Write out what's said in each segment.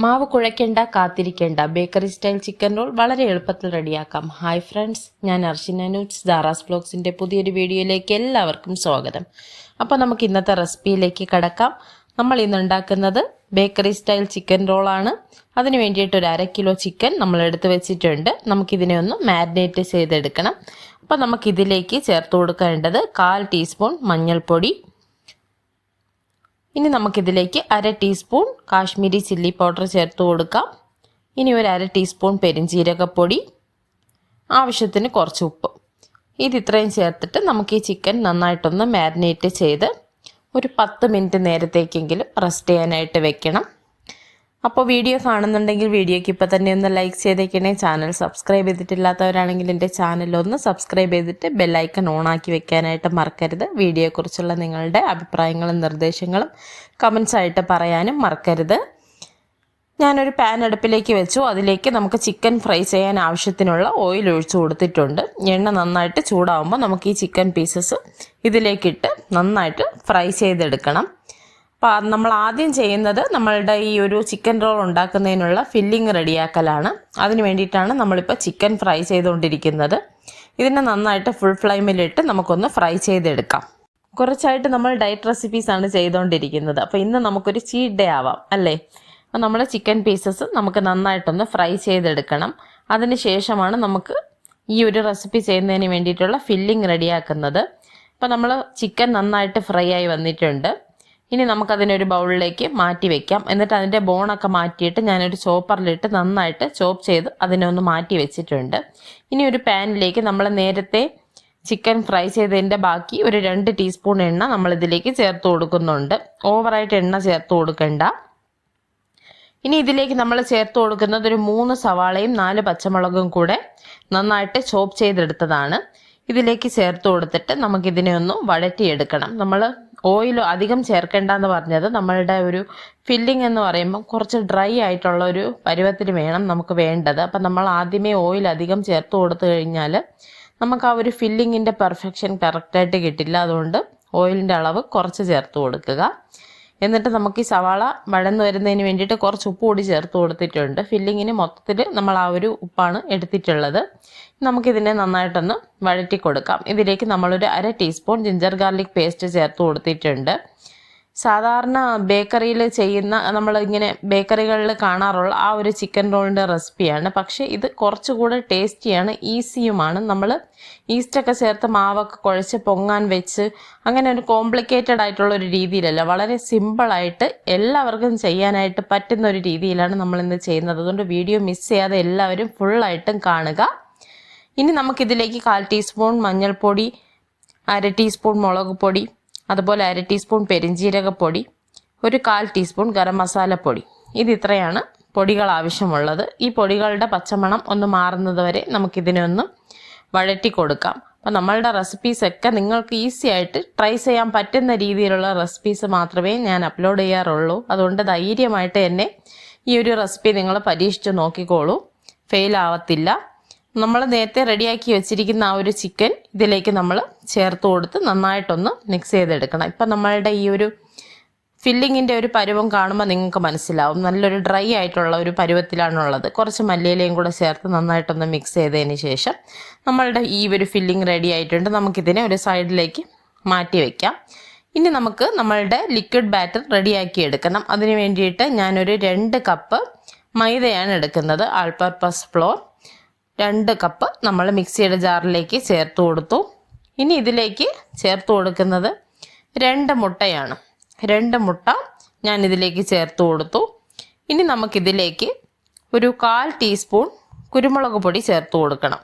മാവ് കുഴയ്ക്കേണ്ട, കാത്തിരിക്കേണ്ട bakery style chicken roll വളരെ എളുപ്പത്തിൽ റെഡിയാക്കാം. ഹായ് ഫ്രണ്ട്സ്, ഞാൻ അർഷിന നൂറ്റ്സ് ദാറാസ് വ്ലോഗ്സിൻ്റെ പുതിയൊരു വീഡിയോയിലേക്ക് എല്ലാവർക്കും സ്വാഗതം. അപ്പോൾ നമുക്ക് ഇന്നത്തെ റെസിപ്പിയിലേക്ക് കടക്കാം. നമ്മൾ ഇന്ന് ഉണ്ടാക്കുന്നത് ബേക്കറി സ്റ്റൈൽ ചിക്കൻ റോളാണ്. അതിന് വേണ്ടിയിട്ട് ഒരു 1/2 കിലോ ചിക്കൻ നമ്മൾ എടുത്ത് വെച്ചിട്ടുണ്ട്. നമുക്കിതിനെ ഒന്ന് മാരിനേറ്റ് ചെയ്തെടുക്കണം. അപ്പോൾ നമുക്കിതിലേക്ക് ചേർത്ത് കൊടുക്കേണ്ടത് 1/4 ടീസ്പൂൺ മഞ്ഞൾപ്പൊടി. ഇനി നമുക്കിതിലേക്ക് 1/2 ടീസ്പൂൺ കാശ്മീരി ചില്ലി പൗഡർ ചേർത്ത് കൊടുക്കാം. ഇനി ഒരു 1/2 ടീസ്പൂൺ പെരിഞ്ജീരകപ്പൊടി, ആവശ്യത്തിന് കുറച്ച് ഉപ്പ്. ഇത്രയും ചേർത്തിട്ട് നമുക്ക് ഈ ചിക്കൻ നന്നായിട്ടൊന്ന് മാരിനേറ്റ് ചെയ്ത് ഒരു 10 മിനിറ്റ് നേരത്തേക്കെങ്കിലും റെസ്റ്റ് ചെയ്യാനായിട്ട് വെക്കണം. അപ്പോൾ വീഡിയോ കാണുന്നുണ്ടെങ്കിൽ വീഡിയോയ്ക്ക് ഇപ്പോൾ തന്നെ ഒന്ന് ലൈക്ക് ചെയ്തേക്കണേ. ചാനൽ സബ്സ്ക്രൈബ് ചെയ്തിട്ടില്ലാത്തവരാണെങ്കിൽ എൻ്റെ ചാനലൊന്ന് സബ്സ്ക്രൈബ് ചെയ്തിട്ട് ബെല്ലൈക്കൺ ഓണാക്കി വെക്കാനായിട്ട് മറക്കരുത്. വീഡിയോയെക്കുറിച്ചുള്ള നിങ്ങളുടെ അഭിപ്രായങ്ങളും നിർദ്ദേശങ്ങളും കമൻസായിട്ട് പറയാനും മറക്കരുത്. ഞാനൊരു പാൻ അടുപ്പിലേക്ക് വെച്ചു. അതിലേക്ക് നമുക്ക് ചിക്കൻ ഫ്രൈ ചെയ്യാൻ ആവശ്യത്തിനുള്ള ഓയിൽ ഒഴിച്ചു കൊടുത്തിട്ടുണ്ട്. എണ്ണ നന്നായിട്ട് ചൂടാവുമ്പോൾ നമുക്ക് ഈ ചിക്കൻ പീസസ് ഇതിലേക്കിട്ട് നന്നായിട്ട് ഫ്രൈ ചെയ്തെടുക്കണം. അപ്പോൾ നമ്മൾ ആദ്യം ചെയ്യുന്നത് നമ്മളുടെ ഈ ഒരു ചിക്കൻ റോൾ ഉണ്ടാക്കുന്നതിനുള്ള ഫില്ലിങ് റെഡിയാക്കലാണ്. അതിന് വേണ്ടിയിട്ടാണ് നമ്മളിപ്പോൾ ചിക്കൻ ഫ്രൈ ചെയ്തുകൊണ്ടിരിക്കുന്നത്. ഇതിനെ നന്നായിട്ട് ഫുൾ ഫ്ലെയിമിലിട്ട് നമുക്കൊന്ന് ഫ്രൈ ചെയ്തെടുക്കാം. കുറച്ചായിട്ട് നമ്മൾ ഡയറ്റ് റെസിപ്പീസാണ് ചെയ്തുകൊണ്ടിരിക്കുന്നത്. അപ്പോൾ ഇന്ന് നമുക്കൊരു ചീറ്റ് ഡേ ആവാം അല്ലേ? അപ്പോൾ നമ്മൾ ചിക്കൻ പീസസ് നമുക്ക് നന്നായിട്ടൊന്ന് ഫ്രൈ ചെയ്തെടുക്കണം. അതിന് ശേഷമാണ് നമുക്ക് ഈ ഒരു റെസിപ്പി ചെയ്യുന്നതിന് വേണ്ടിയിട്ടുള്ള ഫില്ലിങ് റെഡിയാക്കുന്നത്. അപ്പോൾ നമ്മൾ ചിക്കൻ നന്നായിട്ട് ഫ്രൈ ആയി വന്നിട്ടുണ്ട്. ഇനി നമുക്കതിനൊരു ബൗളിലേക്ക് മാറ്റി വെക്കാം. എന്നിട്ട് അതിൻ്റെ ബോണൊക്കെ മാറ്റിയിട്ട് ഞാനൊരു ചോപ്പറിലിട്ട് നന്നായിട്ട് ചോപ്പ് ചെയ്ത് അതിനെ ഒന്ന് മാറ്റി വെച്ചിട്ടുണ്ട്. ഇനി ഒരു പാനിലേക്ക് നമ്മൾ നേരത്തെ ചിക്കൻ ഫ്രൈ ചെയ്തതിൻ്റെ ബാക്കി ഒരു 2 ടീസ്പൂൺ എണ്ണ നമ്മളിതിലേക്ക് ചേർത്ത് കൊടുക്കുന്നുണ്ട്. ഓവറായിട്ട് എണ്ണ ചേർത്ത് കൊടുക്കണ്ട. ഇനി ഇതിലേക്ക് നമ്മൾ ചേർത്ത് കൊടുക്കുന്നത് ഒരു 3 സവാളയും 4 പച്ചമുളകും കൂടെ നന്നായിട്ട് ചോപ്പ് ചെയ്തെടുത്തതാണ്. ഇതിലേക്ക് ചേർത്ത് കൊടുത്തിട്ട് നമുക്കിതിനെ ഒന്ന് വഴറ്റിയെടുക്കണം. നമ്മൾ ഓയിൽ അധികം ചേർക്കേണ്ടെന്ന് പറഞ്ഞത് നമ്മളുടെ ഒരു ഫില്ലിംഗ് എന്ന് പറയുമ്പോൾ കുറച്ച് ഡ്രൈ ആയിട്ടുള്ള ഒരു പരുവത്തിന് വേണം നമുക്ക് വേണ്ടത്. അപ്പം നമ്മൾ ആദ്യമേ ഓയിൽ അധികം ചേർത്ത് കൊടുത്തു കഴിഞ്ഞാൽ നമുക്ക് ആ ഒരു ഫില്ലിങ്ങിൻ്റെ പെർഫെക്ഷൻ കറക്റ്റായിട്ട് കിട്ടില്ല. അതുകൊണ്ട് ഓയിലിൻ്റെ അളവ് കുറച്ച് ചേർത്ത് കൊടുക്കുക. എന്നിട്ട് നമുക്ക് ഈ സവാള വഴന്ന് വരുന്നതിന് വേണ്ടിയിട്ട് കുറച്ച് ഉപ്പ് കൂടി ചേർത്ത് കൊടുത്തിട്ടുണ്ട്. ഫില്ലിങ്ങിന് മൊത്തത്തിൽ നമ്മൾ ആ ഒരു ഉപ്പാണ് എടുത്തിട്ടുള്ളത്. നമുക്കിതിനെ നന്നായിട്ടൊന്ന് വഴറ്റി കൊടുക്കാം. ഇതിലേക്ക് നമ്മളൊരു 1/2 ടീസ്പൂൺ ജിഞ്ചർ ഗാർലിക് പേസ്റ്റ് ചേർത്ത് കൊടുത്തിട്ടുണ്ട്. സാധാരണ ബേക്കറിയിൽ ചെയ്യുന്ന നമ്മളിങ്ങനെ ബേക്കറികളിൽ കാണാറുള്ള ആ ഒരു ചിക്കൻ റോളിൻ്റെ റെസിപ്പിയാണ്. പക്ഷേ ഇത് കുറച്ചുകൂടെ ടേസ്റ്റിയാണ്, ഈസിയുമാണ്. നമ്മൾ ഈസ്റ്റൊക്കെ ചേർത്ത് മാവൊക്കെ കുഴച്ച് പൊങ്ങാൻ വെച്ച് അങ്ങനെ ഒരു കോംപ്ലിക്കേറ്റഡ് ആയിട്ടുള്ള ഒരു രീതിയിലല്ല, വളരെ സിമ്പിളായിട്ട് എല്ലാവർക്കും ചെയ്യാനായിട്ട് പറ്റുന്ന ഒരു രീതിയിലാണ് നമ്മളിന്ന് ചെയ്യുന്നത്. അതുകൊണ്ട് വീഡിയോ മിസ് ചെയ്യാതെ എല്ലാവരും ഫുള്ളായിട്ടും കാണുക. ഇനി നമുക്കിതിലേക്ക് 1/4 ടീസ്പൂൺ മഞ്ഞൾപ്പൊടി, 1/2 ടീസ്പൂൺ മുളക് പൊടി, അതുപോലെ 1/2 ടീസ്പൂൺ പെരിഞ്ജീരകപ്പൊടി, ഒരു 1/4 ടീസ്പൂൺ ഗരം മസാലപ്പൊടി. ഇത്രയാണ് പൊടികൾ ആവശ്യമുള്ളത്. ഈ പൊടികളുടെ പച്ചമണം ഒന്ന് മാറുന്നത് വരെ നമുക്കിതിനെ ഒന്ന് വഴറ്റി കൊടുക്കാം. അപ്പോൾ നമ്മളുടെ റെസിപ്പീസൊക്കെ നിങ്ങൾക്ക് ഈസി ആയിട്ട് ട്രൈ ചെയ്യാൻ പറ്റുന്ന രീതിയിലുള്ള റെസിപ്പീസ് മാത്രമേ ഞാൻ അപ്ലോഡ് ചെയ്യാറുള്ളൂ. അതുകൊണ്ട് ധൈര്യമായിട്ട് എന്നെ ഈ ഒരു റെസിപ്പി നിങ്ങൾ പരീക്ഷിച്ച് നോക്കിക്കോളൂ, ഫെയിൽ ആവത്തില്ല. നമ്മൾ നേരത്തെ റെഡിയാക്കി വെച്ചിരിക്കുന്ന ആ ഒരു ചിക്കൻ ഇതിലേക്ക് നമ്മൾ ചേർത്ത് കൊടുത്ത് നന്നായിട്ടൊന്ന് മിക്സ് ചെയ്തെടുക്കണം. ഇപ്പം നമ്മളുടെ ഈ ഒരു ഫില്ലിങ്ങിൻ്റെ ഒരു പരുവം കാണുമ്പോൾ നിങ്ങൾക്ക് മനസ്സിലാവും, നല്ലൊരു ഡ്രൈ ആയിട്ടുള്ള ഒരു പരുവത്തിലാണുള്ളത്. കുറച്ച് മല്ലിയിലയും കൂടെ ചേർത്ത് നന്നായിട്ടൊന്ന് മിക്സ് ചെയ്തതിന് ശേഷം നമ്മളുടെ ഈ ഒരു ഫില്ലിങ് റെഡി ആയിട്ടുണ്ട്. നമുക്കിതിനെ ഒരു സൈഡിലേക്ക് മാറ്റി വയ്ക്കാം. ഇനി നമുക്ക് നമ്മളുടെ ലിക്വിഡ് ബാറ്റർ റെഡിയാക്കി എടുക്കണം. അതിന് വേണ്ടിയിട്ട് ഞാനൊരു 2 കപ്പ് മൈദയാണ് എടുക്കുന്നത്. ആൾ പർപ്പസ് ഫ്ലോർ 2 കപ്പ് നമ്മൾ മിക്സിയുടെ ജാറിലേക്ക് ചേർത്ത് കൊടുത്തു. ഇനി ഇതിലേക്ക് ചേർത്ത് കൊടുക്കുന്നത് 2 മുട്ടയാണ്. 2 മുട്ട ഞാൻ ഇതിലേക്ക് ചേർത്ത് കൊടുത്തു. ഇനി നമുക്കിതിലേക്ക് ഒരു 1/4 ടീസ്പൂൺ കുരുമുളക് പൊടി ചേർത്ത് കൊടുക്കണം.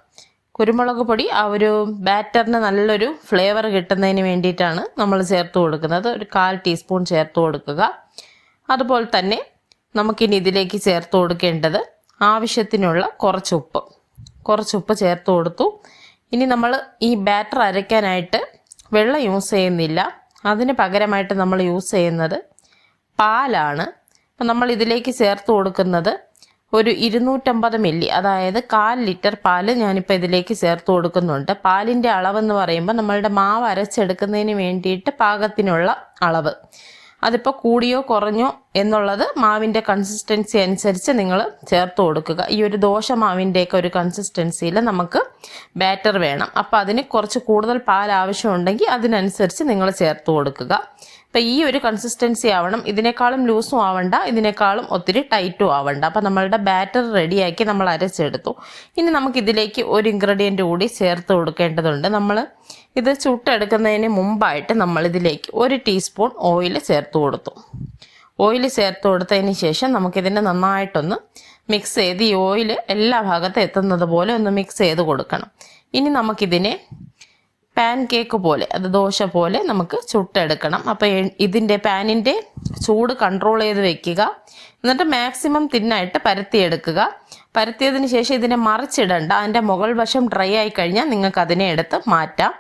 കുരുമുളക് പൊടി ആ ഒരു ബാറ്ററിന് നല്ലൊരു ഫ്ലേവർ കിട്ടുന്നതിന് വേണ്ടിയിട്ടാണ് നമ്മൾ ചേർത്ത് കൊടുക്കുന്നത്. ഒരു 1/4 ടീസ്പൂൺ ചേർത്ത് കൊടുക്കുക. അതുപോലെ തന്നെ നമുക്കിനി ഇതിലേക്ക് ചേർത്ത് കൊടുക്കേണ്ടത് ആവശ്യത്തിനുള്ള കുറച്ച് ഉപ്പ് ചേർത്ത് കൊടുത്തു. ഇനി നമ്മൾ ഈ ബാറ്റർ അരയ്ക്കാനായിട്ട് വെള്ളം യൂസ് ചെയ്യുന്നില്ല. അതിന് പകരമായിട്ട് നമ്മൾ യൂസ് ചെയ്യുന്നത് പാലാണ്. അപ്പം നമ്മൾ ഇതിലേക്ക് ചേർത്ത് കൊടുക്കുന്നത് ഒരു 250 മില്ലി, അതായത് 1/4 ലിറ്റർ പാല് ഞാനിപ്പോൾ ഇതിലേക്ക് ചേർത്ത് കൊടുക്കുന്നുണ്ട്. പാലിൻ്റെ അളവെന്ന് പറയുമ്പോൾ നമ്മളുടെ മാവ് അരച്ചെടുക്കുന്നതിന് വേണ്ടിയിട്ട് പാകത്തിനുള്ള അളവ്. അതിപ്പോൾ കൂടിയോ കുറഞ്ഞോ എന്നുള്ളത് മാവിൻ്റെ കൺസിസ്റ്റൻസി അനുസരിച്ച് നിങ്ങൾ ചേർത്ത് കൊടുക്കുക. ഈ ഒരു ദോശ മാവിൻ്റെയൊക്കെ ഒരു കൺസിസ്റ്റൻസിയിൽ നമുക്ക് ബാറ്റർ വേണം. അപ്പോൾ അതിന് കുറച്ച് കൂടുതൽ പാൽ ആവശ്യമുണ്ടെങ്കിൽ അതിനനുസരിച്ച് നിങ്ങൾ ചേർത്ത് കൊടുക്കുക. അപ്പോൾ ഈ ഒരു കൺസിസ്റ്റൻസി ആവണം. ഇതിനേക്കാളും ലൂസും ആവണ്ട, ഇതിനേക്കാളും ഒത്തിരി ടൈറ്റും ആവണ്ട. അപ്പോൾ നമ്മളുടെ ബാറ്റർ റെഡിയാക്കി നമ്മൾ അരച്ചെടുത്തു. ഇനി നമുക്കിതിലേക്ക് ഒരു ഇൻഗ്രീഡിയൻറ്റ് കൂടി ചേർത്ത് കൊടുക്കേണ്ടതുണ്ട്. നമ്മൾ ഇത് ചുട്ടെടുക്കുന്നതിന് മുമ്പായിട്ട് നമ്മളിതിലേക്ക് 1 ടീസ്പൂൺ ഓയിൽ ചേർത്ത് കൊടുത്തു. ഓയിൽ ചേർത്ത് കൊടുത്തതിന് ശേഷം നമുക്കിതിനെ നന്നായിട്ടൊന്ന് മിക്സ് ചെയ്ത് ഈ ഓയിൽ എല്ലാ ഭാഗത്തും എത്തുന്നത് പോലെ ഒന്ന് മിക്സ് ചെയ്ത് കൊടുക്കണം. ഇനി നമുക്കിതിനെ പാൻ കേക്ക് പോലെ, അത് ദോശ പോലെ നമുക്ക് ചുട്ടെടുക്കണം. അപ്പോൾ ഇതിൻ്റെ പാനിൻ്റെ ചൂട് കൺട്രോൾ ചെയ്ത് വെക്കുക. എന്നിട്ട് മാക്സിമം തിന്നായിട്ട് പരത്തിയെടുക്കുക. പരത്തിയതിന് ശേഷം ഇതിനെ മറിച്ചിടണ്ട. അതിൻ്റെ മുകൾ വശം ഡ്രൈ ആയി കഴിഞ്ഞാൽ നിങ്ങൾക്ക് അതിനെ എടുത്ത് മാറ്റാം.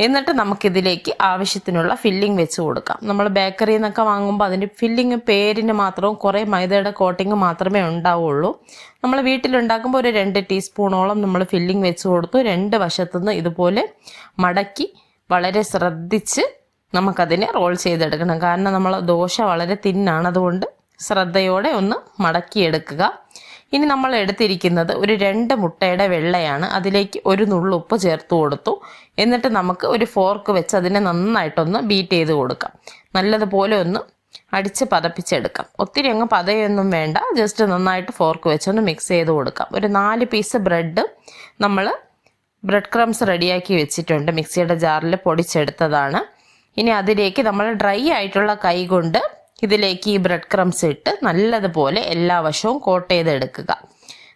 എന്നിട്ട് നമുക്കിതിലേക്ക് ആവശ്യത്തിനുള്ള ഫില്ലിംഗ് വെച്ച് കൊടുക്കാം. നമ്മൾ ബേക്കറിയിൽ നിന്നൊക്കെ വാങ്ങുമ്പോൾ അതിൻ്റെ ഫില്ലിങ് പേരിന് മാത്രവും കുറേ മൈദയുടെ കോട്ടിങ് മാത്രമേ ഉണ്ടാവുള്ളൂ. നമ്മൾ വീട്ടിലുണ്ടാക്കുമ്പോൾ ഒരു 2 ടീസ്പൂണോളം നമ്മൾ ഫില്ലിംഗ് വെച്ച് കൊടുത്തു. 2 വശത്തുനിന്ന് ഇതുപോലെ മടക്കി വളരെ ശ്രദ്ധിച്ച് നമുക്കതിനെ റോൾ ചെയ്തെടുക്കണം. കാരണം നമ്മൾ ദോശ വളരെ തിന്നാണ്, അതുകൊണ്ട് ശ്രദ്ധയോടെ ഒന്ന് മടക്കിയെടുക്കുക. ഇനി നമ്മൾ എടുത്തിരിക്കുന്നത് ഒരു 2 മുട്ടയുടെ വെള്ളയാണ്. അതിലേക്ക് ഒരു നുള്ളുപ്പ് ചേർത്ത് കൊടുത്തു. എന്നിട്ട് നമുക്ക് ഒരു ഫോർക്ക് വെച്ച് അതിനെ നന്നായിട്ടൊന്ന് ബീറ്റ് ചെയ്ത് കൊടുക്കാം. നല്ലതുപോലെ ഒന്ന് അടിച്ച് പതപ്പിച്ചെടുക്കാം. ഒത്തിരി അങ്ങ് പതയൊന്നും വേണ്ട, ജസ്റ്റ് നന്നായിട്ട് ഫോർക്ക് വെച്ചൊന്ന് മിക്സ് ചെയ്ത് കൊടുക്കാം. ഒരു 4 പീസ് ബ്രെഡ് നമ്മൾ ബ്രെഡ് ക്രംസ് റെഡിയാക്കി വെച്ചിട്ടുണ്ട്, മിക്സിയുടെ ജാറിൽ പൊടിച്ചെടുത്തതാണ്. ഇനി അതിലേക്ക് നമ്മൾ ഡ്രൈ ആയിട്ടുള്ള കൈ കൊണ്ട് ഇതിലേക്ക് ഈ ബ്രെഡ് ക്രംസ് ഇട്ട് നല്ലതുപോലെ എല്ലാ വശവും കോട്ട് ചെയ്തെടുക്കുക.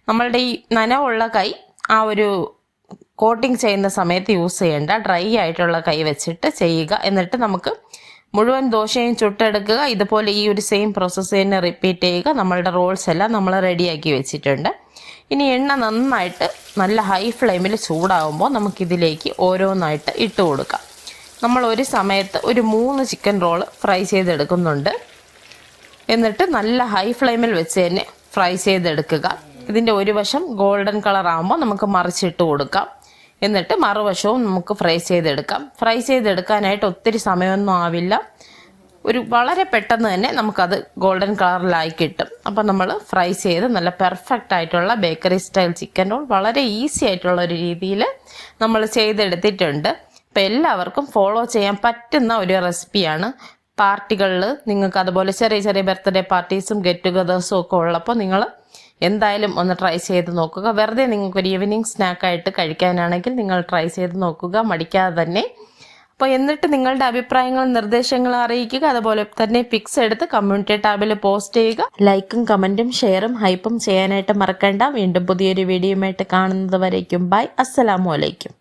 നമ്മളുടെ ഈ നനവുള്ള കൈ ആ ഒരു കോട്ടിങ് ചെയ്യുന്ന സമയത്ത് യൂസ് ചെയ്യേണ്ട, ഡ്രൈ ആയിട്ടുള്ള കൈ വെച്ചിട്ട് ചെയ്യുക. എന്നിട്ട് നമുക്ക് മുഴുവൻ ദോശയും ചുട്ടെടുക്കുക. ഇതുപോലെ ഈ ഒരു സെയിം പ്രോസസ്സ് തന്നെ റിപ്പീറ്റ് ചെയ്യുക. നമ്മളുടെ റോൾസ് എല്ലാം നമ്മൾ റെഡിയാക്കി വെച്ചിട്ടുണ്ട്. ഇനി എണ്ണ നന്നായിട്ട് നല്ല ഹൈ ഫ്ലെയിമിൽ ചൂടാകുമ്പോൾ നമുക്കിതിലേക്ക് ഓരോന്നായിട്ട് ഇട്ട് കൊടുക്കാം. നമ്മൾ ഒരു സമയത്ത് ഒരു 3 ചിക്കൻ റോള് ഫ്രൈ ചെയ്തെടുക്കുന്നുണ്ട്. എന്നിട്ട് നല്ല ഹൈ ഫ്ലെയിമിൽ വെച്ച് തന്നെ ഫ്രൈ ചെയ്തെടുക്കുക. ഇതിൻ്റെ ഒരു വശം ഗോൾഡൻ കളർ ആകുമ്പോൾ നമുക്ക് മറിച്ചിട്ട് കൊടുക്കാം. എന്നിട്ട് മറുവശവും നമുക്ക് ഫ്രൈ ചെയ്തെടുക്കാം. ഫ്രൈ ചെയ്തെടുക്കാനായിട്ട് ഒത്തിരി സമയമൊന്നും ആവില്ല, ഒരു വളരെ പെട്ടെന്ന് തന്നെ നമുക്കത് ഗോൾഡൻ കളറിലായി കിട്ടും. അപ്പം നമ്മൾ ഫ്രൈ ചെയ്ത് നല്ല പെർഫെക്റ്റ് ആയിട്ടുള്ള ബേക്കറി സ്റ്റൈൽ ചിക്കൻ റോൾ വളരെ ഈസി ആയിട്ടുള്ള ഒരു രീതിയിൽ നമ്മൾ ചെയ്തെടുത്തിട്ടുണ്ട്. അപ്പം എല്ലാവർക്കും ഫോളോ ചെയ്യാൻ പറ്റുന്ന ഒരു റെസിപ്പിയാണ്. പാർട്ടികളിൽ നിങ്ങൾക്ക് അതുപോലെ ചെറിയ ചെറിയ ബർത്ത്ഡേ പാർട്ടീസും ഗെറ്റ് ടുഗദേഴ്സും ഒക്കെ ഉള്ളപ്പോൾ നിങ്ങൾ എന്തായാലും ഒന്ന് ട്രൈ ചെയ്ത് നോക്കുക. വെറുതെ നിങ്ങൾക്കൊരു ഈവനിങ് സ്നാക്കായിട്ട് കഴിക്കാനാണെങ്കിൽ നിങ്ങൾ ട്രൈ ചെയ്ത് നോക്കുക, മടിക്കാതെ തന്നെ. അപ്പോൾ എന്നിട്ട് നിങ്ങളുടെ അഭിപ്രായങ്ങളും നിർദ്ദേശങ്ങളും അറിയിക്കുക. അതുപോലെ തന്നെ പിക്സ് എടുത്ത് കമ്മ്യൂണിറ്റി ടാബിൽ പോസ്റ്റ് ചെയ്യുക. ലൈക്കും കമൻറ്റും ഷെയറും ഹൈപ്പും ചെയ്യാനായിട്ട് മറക്കണ്ട. വീണ്ടും പുതിയൊരു വീഡിയോയുമായിട്ട് കാണുന്നത് വരേക്കും ബൈ. അസ്സലാമു അലൈക്കും.